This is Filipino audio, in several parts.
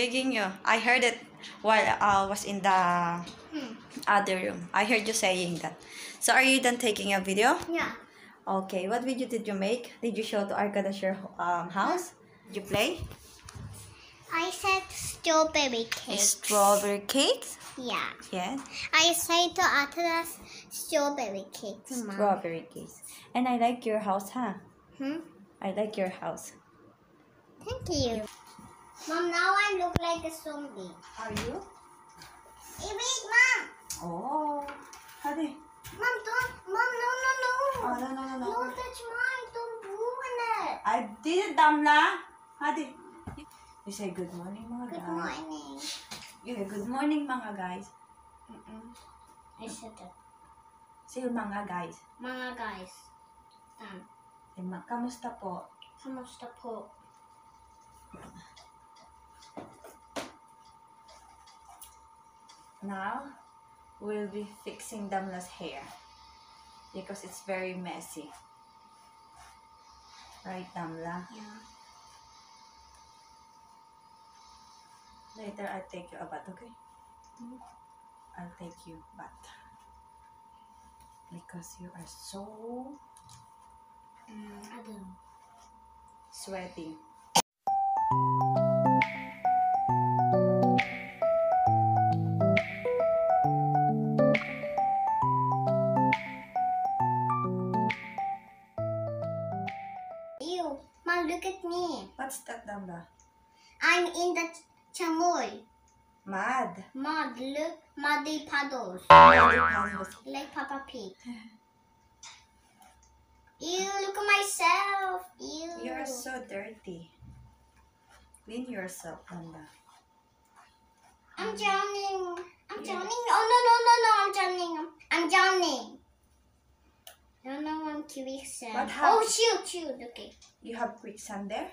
begging you. I heard it while I was in the other room. I heard you saying that. So are you done taking a video? Yeah. Okay, what video did you make? Did you show to Arkadas your house? Did you play? I said strawberry cake. Strawberry cakes? Yeah. Yes. I said to Atlas strawberry cakes, Mom. Strawberry cakes. And I like your house, huh? I like your house. Thank you. Mom, now I look like a zombie. Are you? Hey, wait, Mom. Oh. Hadi. Mom, don't. Mom, no. Oh, no. No, that's mine. Don't ruin it. I did it, Damla. Hadi. You say good morning, mga Good guys. morning. You say good morning, mga guys. I said that. Say mga guys. Mga guys. Say, kamusta po? Kamusta po? Now, we'll be fixing Damla's hair. Because it's very messy. Right, Damla? Yeah. Later, I'll take you a bath, okay? I'll take you bath. Because you are so I don't know. sweaty. Ew. Mom, look at me. What's that, Damla? I'm in the chamoy. Mad. Mud, look. Muddy puddles. Paddles. Like Papa Pig. Ew, look at myself. Ew. You're so dirty. Clean yourself, Damla. I'm drowning. I'm drowning. Oh, no. I'm drowning. I'm drowning. No, I'm quicksand. What Oh, happened? shoot. Okay. You have quicksand there?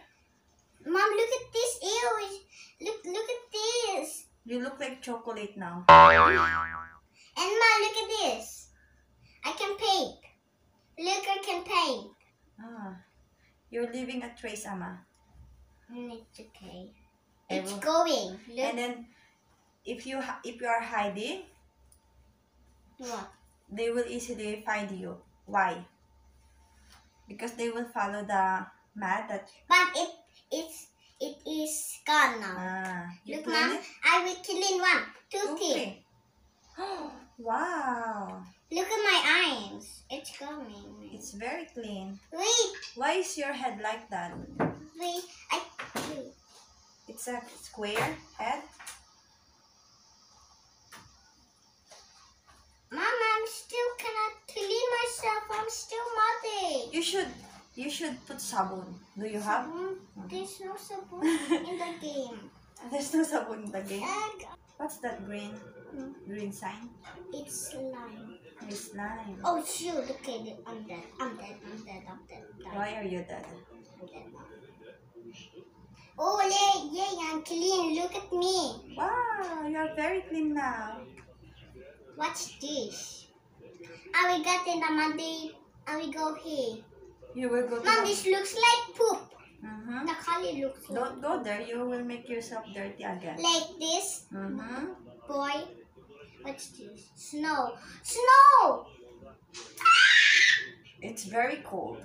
Mom, look at this. Ew. Look at this. You look like chocolate now. And Mom, look at this. I can paint. Look, I can paint. Ah, you're leaving a trace, Ama. It's okay. I It's will- going. Look. And then, if you are hiding, What? they will easily find you. Why? Because they will follow the mat that. But it is gone now. You Look, clean Mom, it? I will clean 1, 2, 3. Okay. Wow, Look at my eyes. It's coming. it's very clean. Wait. Why is your head like that? Wait. It's a square head. Mom, I'm still cannot clean myself. I'm still muddy. You should put sabon. Do you have? There's no sabon in the game. There's no sabon in the game. Egg. What's that green? Green sign? It's slime. It's slime. Oh shoot! Okay, I'm dead. I'm dead. Why are you dead? I'm dead now. Oh yay! I'm clean. Look at me. Wow, you are very clean now. What's this? I will get in the muddy. I will go here. You will go to Mom, the- this looks like poop. Mhm. The color looks like Don't go there. You will make yourself dirty again. like this. Boy, what's this? Snow. It's very cold.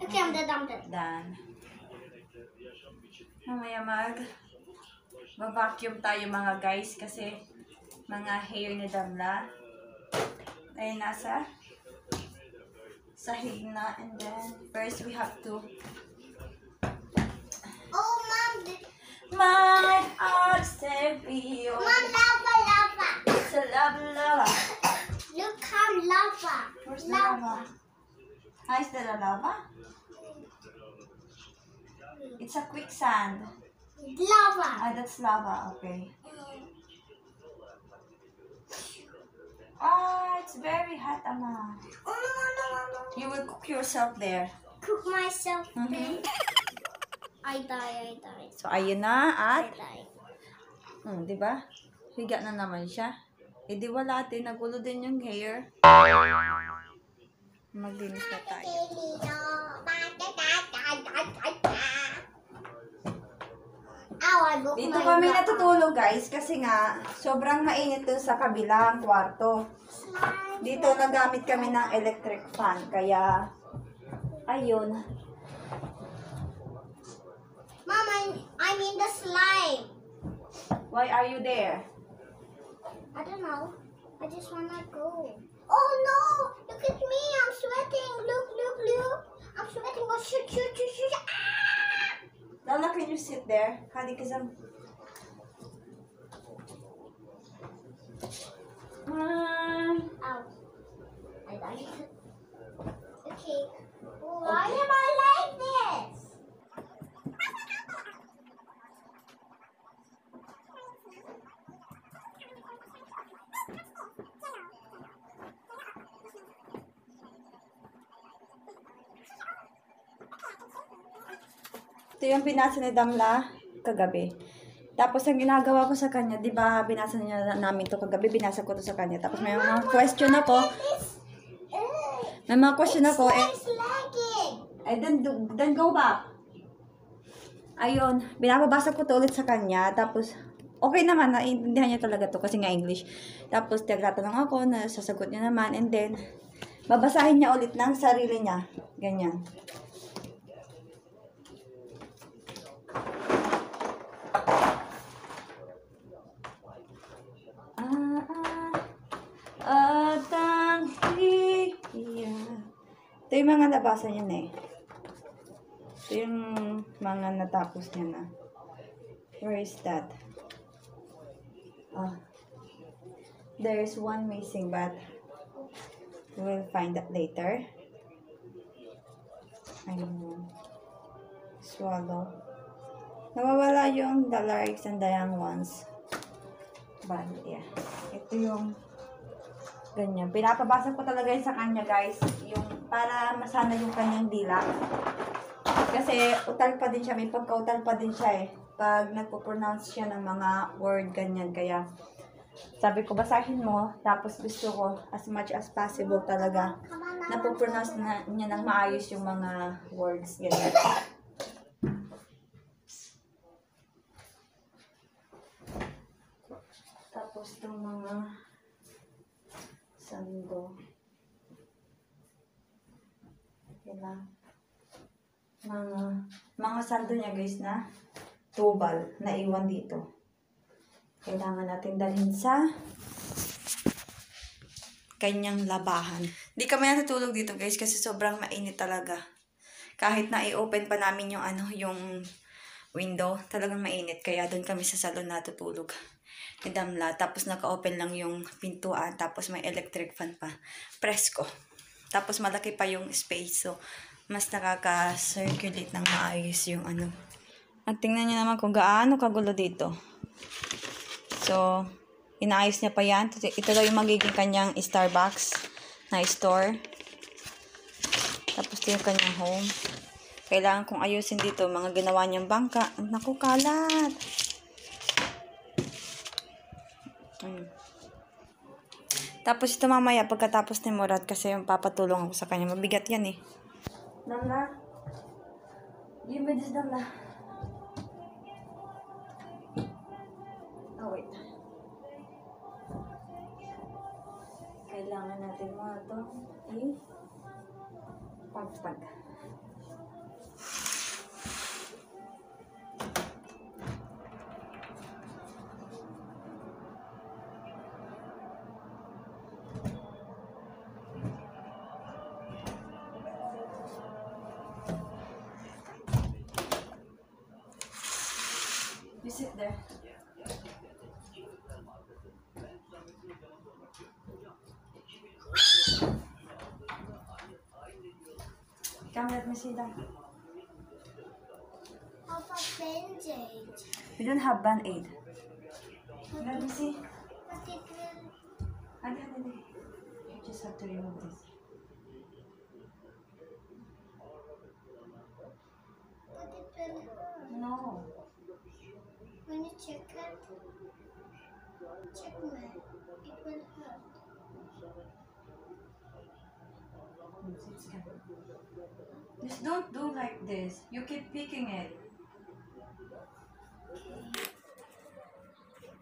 Okay, I'm dead. Dan. Mamaya vacuum tayo mga guys kasi mga hair ni Damla ay nasa sahig na, and then first we have to Oh, Mom. my heart stereo. Mom, lava. It's a lava. Look how lava. Where's the lava? Hi, is there a lava? It's a quicksand. Lava. Ah, that's lava. Okay. Ah, it's very hot, Ama. Oh, no. You will cook yourself there. Cook myself. I die. So, ayun na I at, die. di ba? Higa na naman siya. Eh, di wala din. Nagulo din yung hair. Maglinis na tayo. Now I book Dito my kami laptop. natutulog guys kasi nga sobrang mainit dun sa kabilang kwarto. Dito nagamit kami ng electric fan kaya ayun. Mom, I'm in the slime. Why are you there? I don't know. I just wanna go. Oh no! Look at me! I'm sweating. Look, look, look. I'm sweating. Oh shoot, shoot, shoot, shoot. Ah! Lola, can you sit there? Hadi kızım. Ow. I died. Okay. Why am I like this? Ito yung binasa ni Damla kagabi. Tapos ang ginagawa ko sa kanya, di ba binasa niya namin to kagabi, binasa ko to sa kanya. Tapos may mga question ako. May mga question ako eh. It's lagging. Then go back. Ayun, binababasa ko to ulit sa kanya. Tapos, okay naman, naiintindihan niya talaga to kasi nga English. Tapos, tagtatanong ako, nasasagot niya naman. And then, babasahin niya ulit ng sarili niya. Ganyan. Ito yung mga nabasa niya na eh. Ito yung mga natapos niya na. Where is that? There's one missing but we'll find that later. Ayun. Swallow. Nawawala yung the larks and the young ones. But yeah. Ito yung ganyan. Pinapabasa ko talaga yun sa kanya guys. Yung para masana yung kanyang dila. Kasi utal pa din siya. May pagka-utal pa din siya eh. Pag nagpo-pronounce siya ng mga word ganyan. Kaya sabi ko basahin mo. Tapos gusto ko as much as possible talaga napo-pronounce na niya ng maayos yung mga words. Ganyan. Tapos itong mga sando. Kailangan. Mga sando niya guys na tubal na iwan dito. Kailangan natin dalhin sa kanyang labahan. Di kami natutulog dito guys kasi sobrang mainit talaga. Kahit na i-open pa namin yung yung window, talagang mainit. Kaya doon kami sa salon natutulog. Ni Damla. Tapos naka-open lang yung pintuan. Tapos may electric fan pa. Presko. Tapos malaki pa yung space. So, mas nakaka-circulate ng maayos yung At tingnan niyo naman kung gaano kagulo dito. So, inaayos niya pa yan. Ito daw yung magiging kanyang Starbucks na store. Tapos ito yung kanyang home. Kailangan kong ayusin dito. Mga ginawa niyang bangka. Naku, kalat! Tapos ito mamaya pagkatapos ni Murad kasi yung papatulong ako sa kanya. Mabigat yan eh. Damla? Give me this, Damla. Oh, wait. Kailangan natin mga ito pagpag. You sit there. Come, let me see that. How about Band-Aid? We don't have Band-Aid. Let me see. But it will... Adi. You just have to remove this. But it will hurt. No. When you check it, check me. It will hurt. Just don't do like this. You keep picking it.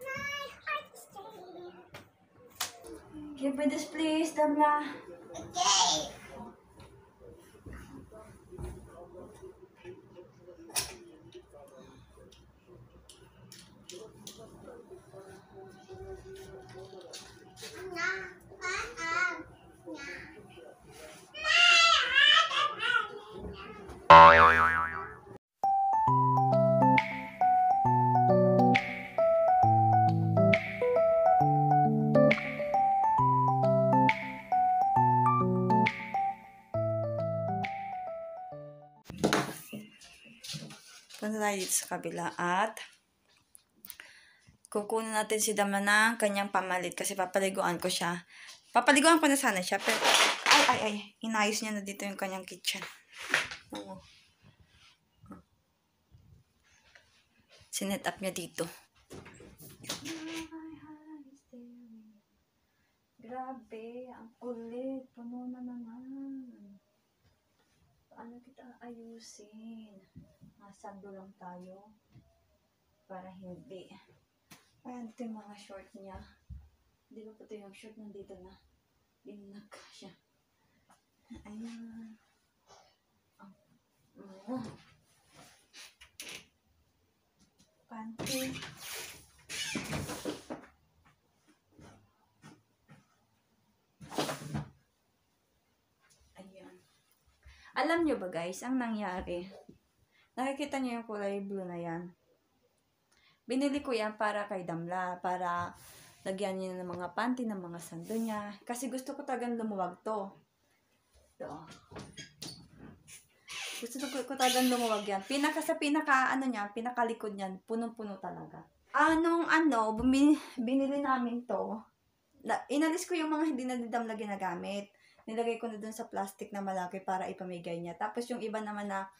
My heart's staying. Give me this please, Damla. Okay. Punta tayo dito sa kabila at kukunin natin si Damla ng kanyang pamalit kasi papaliguan ko siya. Papaliguan ko na sana siya pero inayos niya na dito yung kanyang kitchen. Oo. Sinet up niya dito. Grabe, ang kulit. Puno na naman. Paano kita ayusin? Masando lang tayo. Para hindi. Ayan, ito yung mga short niya. Hindi ba po ito yung short nandito na? Binag siya. Ayan. Oh. Panty. Ayan. Alam nyo ba guys, ang nangyari? Nakikita nyo yung kulay blue na yan? Binili ko yan para kay Damla, para lagyan niya ng mga panty, ng mga sando niya. Kasi gusto ko talagang lumuwag to. Ito. Gusto ko talagang lumuwag yan. Pinakalikod niyan, punong-puno talaga. Binili namin to. Inalis ko yung mga hindi na ni Damla ginagamit. Nilagay ko na dun sa plastic na malaki para ipamigay niya. Tapos yung iba naman na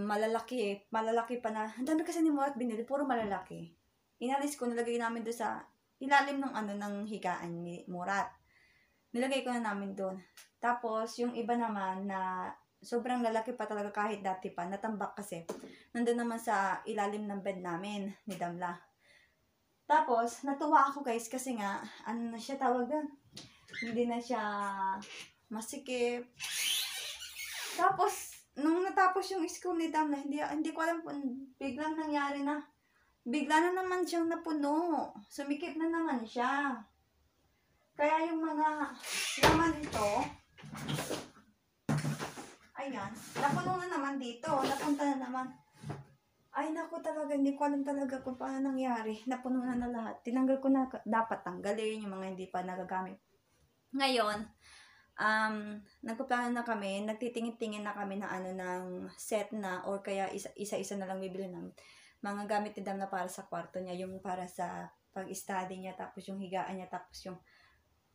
malalaki pa na, ang dami kasi ni Murat binili, puro malalaki. Inalis ko, nilagay namin doon sa ilalim ng higaan ni Murat. Nilagay ko na namin doon. Tapos, yung iba naman na sobrang lalaki pa talaga kahit dati pa, natambak kasi, nandun naman sa ilalim ng bed namin ni Damla. Tapos, natuwa ako guys kasi nga, ano na siya tawag doon? Hindi na siya masikip. Tapos, nung natapos yung school ni Damla, hindi ko alam kung biglang nangyari na. Bigla na naman siyang napuno. Sumikip na naman siya. Kaya yung mga laman ito, ayan, napuno na naman dito. Napunta na naman. Ay, naku talaga, hindi ko alam talaga kung paano nangyari. Napuno na lahat. Tinanggal ko na, dapat tanggalin yung mga hindi pa nagagamit. Ngayon, nagpaplano na kami, nagtitingin-tingin na kami na ng set na or kaya isa-isa na lang bibili namin. Mga gamit ni Damla para sa kwarto niya, yung para sa pag-study niya, tapos yung higaan niya, tapos yung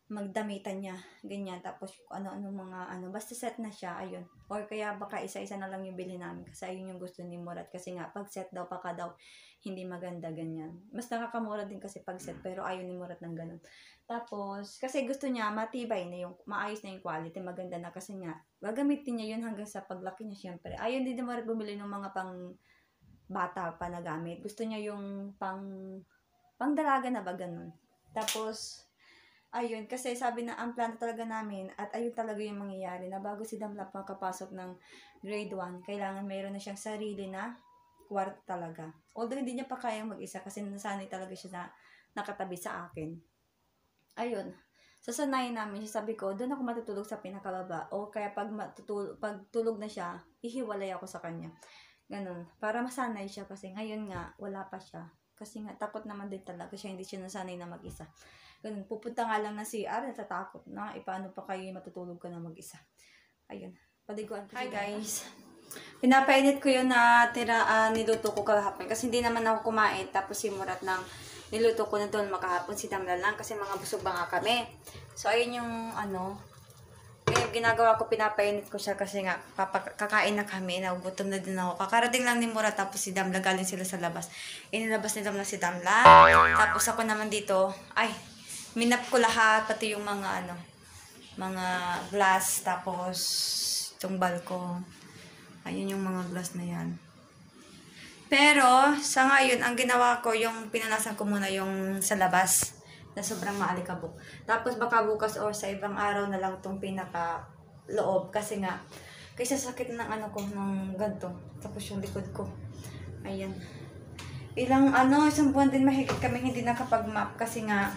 magdamitan niya, ganyan, tapos ano-ano mga basta set na siya, ayun. Or kaya baka isa-isa na lang yung bili namin kasi ayun yung gusto ni Murat kasi nga pag set daw, paka daw hindi maganda, ganyan. Mas nakakamura din kasi pag set, pero ayun ni Murat ng ganun. Tapos, kasi gusto niya matibay na yung, maayos na yung quality, maganda na kasi nga, gagamitin niya yun hanggang sa paglaki niya syempre. Ayun din ni Murat bumili ng mga pang bata pa na gamit. Gusto niya yung pang dalaga na ba ganun. Tapos, ayun, kasi sabi na ang plano talaga namin at ayun talaga yung mangyayari na bago si Damla makapasok ng grade 1, kailangan mayroon na siyang sarili na kwarto talaga. Although hindi niya pa kayang mag-isa kasi nasanay talaga siya na nakatabi sa akin. Ayun, sasanayin namin siya. Sabi ko, doon ako matutulog sa pinakababa o kaya pag tulog na siya, ihiwalay ako sa kanya. Ganun, para masanay siya kasi ngayon nga, wala pa siya. Kasi nga, takot naman din talaga siya, hindi siya nasanay na mag-isa. Ganun, pupunta nga lang na CR, natatakot na, paano pa kayo matutulog ka na mag-isa. Ayun, paliguan ko. Hi guys! Pinapainit ko yun na niluto ko kahapon kasi hindi naman ako kumain. Tapos si Murat ng niluto ko na doon makahapon, si Damla lang kasi mga busog ba nga kami. So, ayun yung kaya ginagawa ko, pinapainit ko siya kasi nga kakain na kami, nagugutom na din ako. Kakarating lang ni Murat tapos si Damla, galing sila sa labas. Inilabas ni Damla si Damla. Tapos ako naman dito, minap ko lahat, pati yung mga mga glass, tapos itong balko. Ayun yung mga glass na yan. Pero, sa ngayon, ang ginawa ko, yung pinanasan ko muna yung sa labas na sobrang maalikabok. Tapos baka bukas or sa ibang araw na lang itong pinaka loob kasi nga, kaysa sakit ng ano ko, ng ganito. Tapos yung likod ko. Ayan. Isang buwan din mahigit kami hindi nakapag-map kasi nga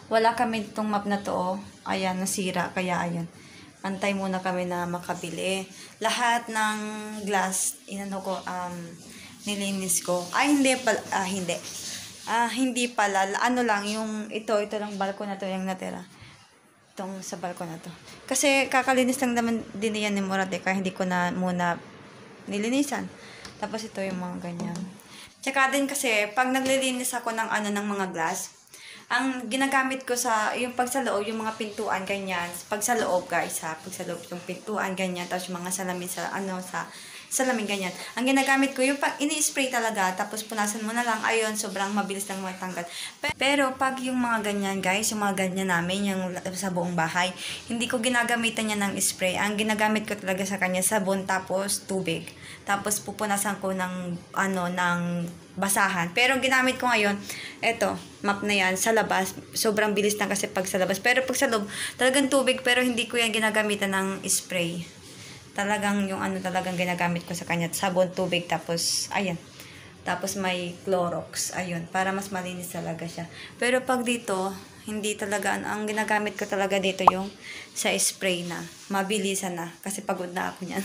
wala kami itong map na to. Oh. Ayan, nasira. Kaya ayan. Antay muna kami na makabili. Lahat ng glass, nilinis ko. Ay, hindi pala. Hindi pala. Ano lang, yung ito lang balko na to yung natira. Itong sa balko na to. Kasi kakalinis lang naman din yan ni Morate. Kaya hindi ko na muna nilinisan. Tapos ito yung mga ganyan. Tsaka din kasi, pag naglilinis ako ng ng mga glass, ang ginagamit ko yung pag sa loob, yung mga pintuan, ganyan. Pag sa loob, guys, pag sa loob, yung pintuan, ganyan. Tapos yung mga salamin sa salamin, ganyan. Ang ginagamit ko, yung pag ini-spray talaga, tapos punasan mo na lang, ayun, sobrang mabilis lang matanggal. Pero pag yung mga ganyan, guys, yung mga ganyan namin, yung sa buong bahay, hindi ko ginagamitan niya ng spray. Ang ginagamit ko talaga sa kanya, sabon, tapos tubig. Tapos pupunasan ko ng basahan. Pero ginamit ko ngayon, eto, map na yan, sa labas. Sobrang bilis na kasi pag sa labas. Pero pag sa loob, talagang tubig, pero hindi ko yan ginagamitan ng spray. Talagang yung talagang ginagamit ko sa kanya, sabon, tubig, tapos, ayan. Tapos may Clorox, ayun, para mas malinis talaga siya. Pero pag dito, hindi talaga, ang ginagamit ko talaga dito yung sa spray na. Mabilisan na, kasi pagod na ako niyan.